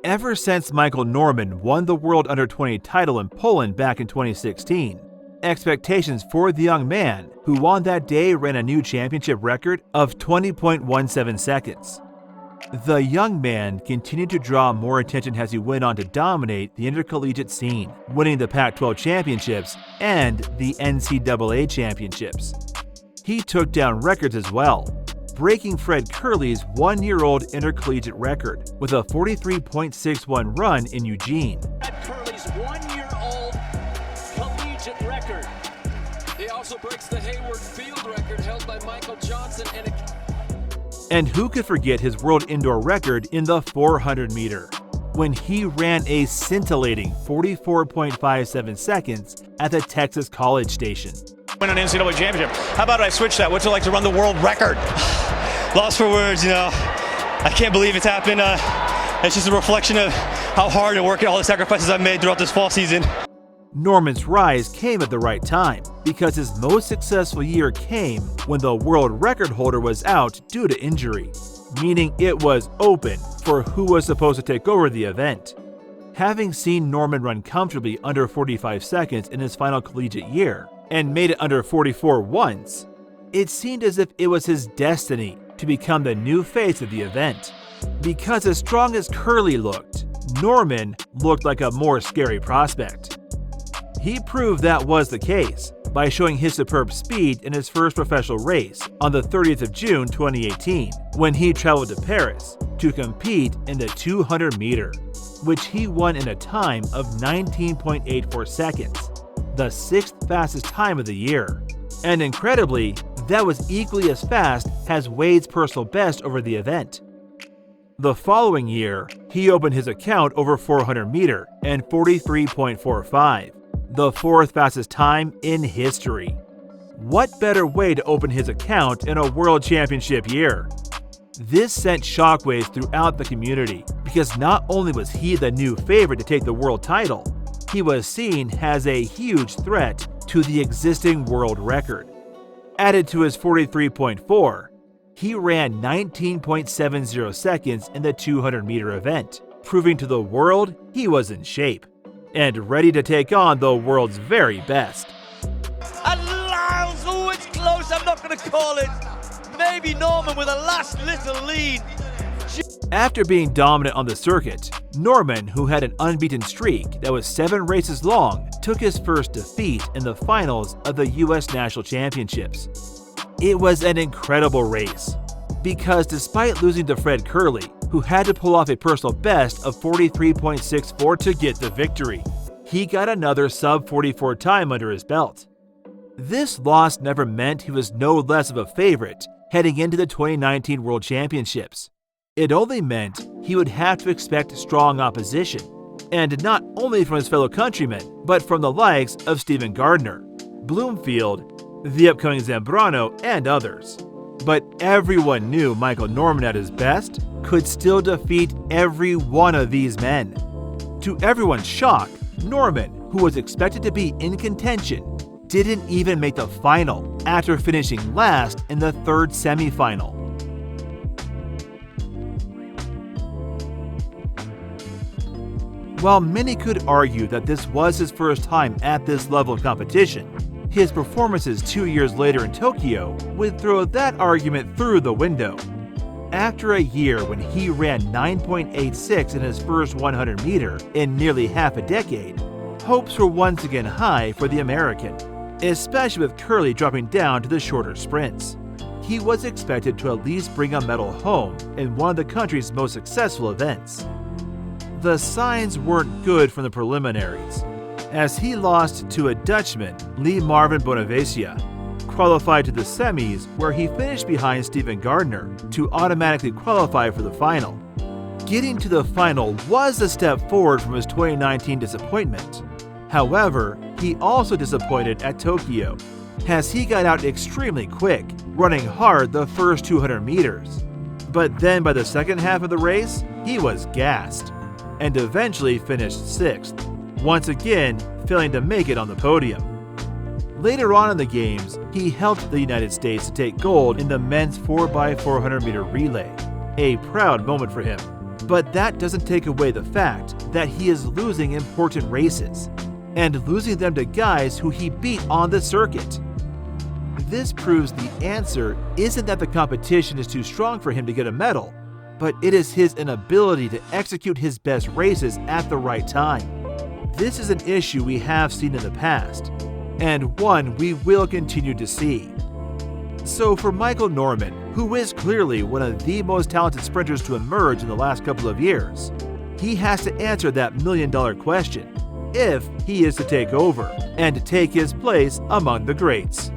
Ever since Michael Norman won the World Under-20 title in Poland back in 2016, expectations for the young man, who on that day ran a new championship record of 20.17 seconds. The young man continued to draw more attention as he went on to dominate the intercollegiate scene, winning the Pac-12 championships and the NCAA championships. He took down records as well, breaking Fred Kerley's one-year-old intercollegiate record with a 43.61 run in Eugene. Fred Kerley's one-year-old collegiate record. He also breaks the Hayward field record held by Michael Johnson. And who could forget his world indoor record in the 400-meter, when he ran a scintillating 44.57 seconds at the Texas College Station. Win an NCAA championship. How about I switch that? What's it like to run the world record? Lost for words, I can't believe it's happened. It's just a reflection of how hard and working all the sacrifices I've made throughout this fall season. Norman's rise came at the right time because his most successful year came when the world record holder was out due to injury, meaning it was open for who was supposed to take over the event. Having seen Norman run comfortably under 45 seconds in his final collegiate year and made it under 44 once, it seemed as if it was his destiny to become the new face of the event. Because as strong as Kerley looked, Norman looked like a more scary prospect. He proved that was the case by showing his superb speed in his first professional race on the 30th of June 2018, when he traveled to Paris to compete in the 200-meter, which he won in a time of 19.84 seconds, the 6th fastest time of the year. And incredibly, that was equally as fast as Wade's personal best over the event. The following year, he opened his account over 400-meter and 43.45. the 4th fastest time in history. What better way to open his account in a world championship year? This sent shockwaves throughout the community because not only was he the new favorite to take the world title, he was seen as a huge threat to the existing world record. Added to his 43.4, he ran 19.70 seconds in the 200-meter event, proving to the world he was in shape and ready to take on the world's very best. And Lyles, oh, it's close, I'm not going to call it. Maybe Norman with a last little lead. After being dominant on the circuit, Norman, who had an unbeaten streak that was 7 races long, took his first defeat in the finals of the U.S. National Championships. It was an incredible race, because despite losing to Fred Kerley, who had to pull off a personal best of 43.64 to get the victory, he got another sub-44 time under his belt. This loss never meant he was no less of a favorite heading into the 2019 World Championships. It only meant he would have to expect strong opposition, and not only from his fellow countrymen, but from the likes of Stephen Gardner, Bloomfield, the upcoming Zambrano, and others. But everyone knew Michael Norman at his best could still defeat every one of these men. To everyone's shock, Norman, who was expected to be in contention, didn't even make the final after finishing last in the 3rd semifinal. While many could argue that this was his first time at this level of competition, his performances 2 years later in Tokyo would throw that argument through the window. After a year when he ran 9.86 in his first 100-meter in nearly half a decade, hopes were once again high for the American, especially with Kerley dropping down to the shorter sprints. He was expected to at least bring a medal home in one of the country's most successful events. The signs weren't good from the preliminaries, as he lost to a Dutchman, Lee Marvin Bonavisia, qualified to the semis where he finished behind Stephen Gardner to automatically qualify for the final. Getting to the final was a step forward from his 2019 disappointment. However, he also disappointed at Tokyo, as he got out extremely quick, running hard the first 200 meters. But then by the second half of the race, he was gassed, and eventually finished 6th, once again failing to make it on the podium. Later on in the games, he helped the United States to take gold in the men's 4x400 meter relay, a proud moment for him. But that doesn't take away the fact that he is losing important races, and losing them to guys who he beat on the circuit. This proves the answer isn't that the competition is too strong for him to get a medal, but it is his inability to execute his best races at the right time. This is an issue we have seen in the past, and one we will continue to see. So for Michael Norman, who is clearly one of the most talented sprinters to emerge in the last couple of years, he has to answer that million-dollar question if he is to take over and take his place among the greats.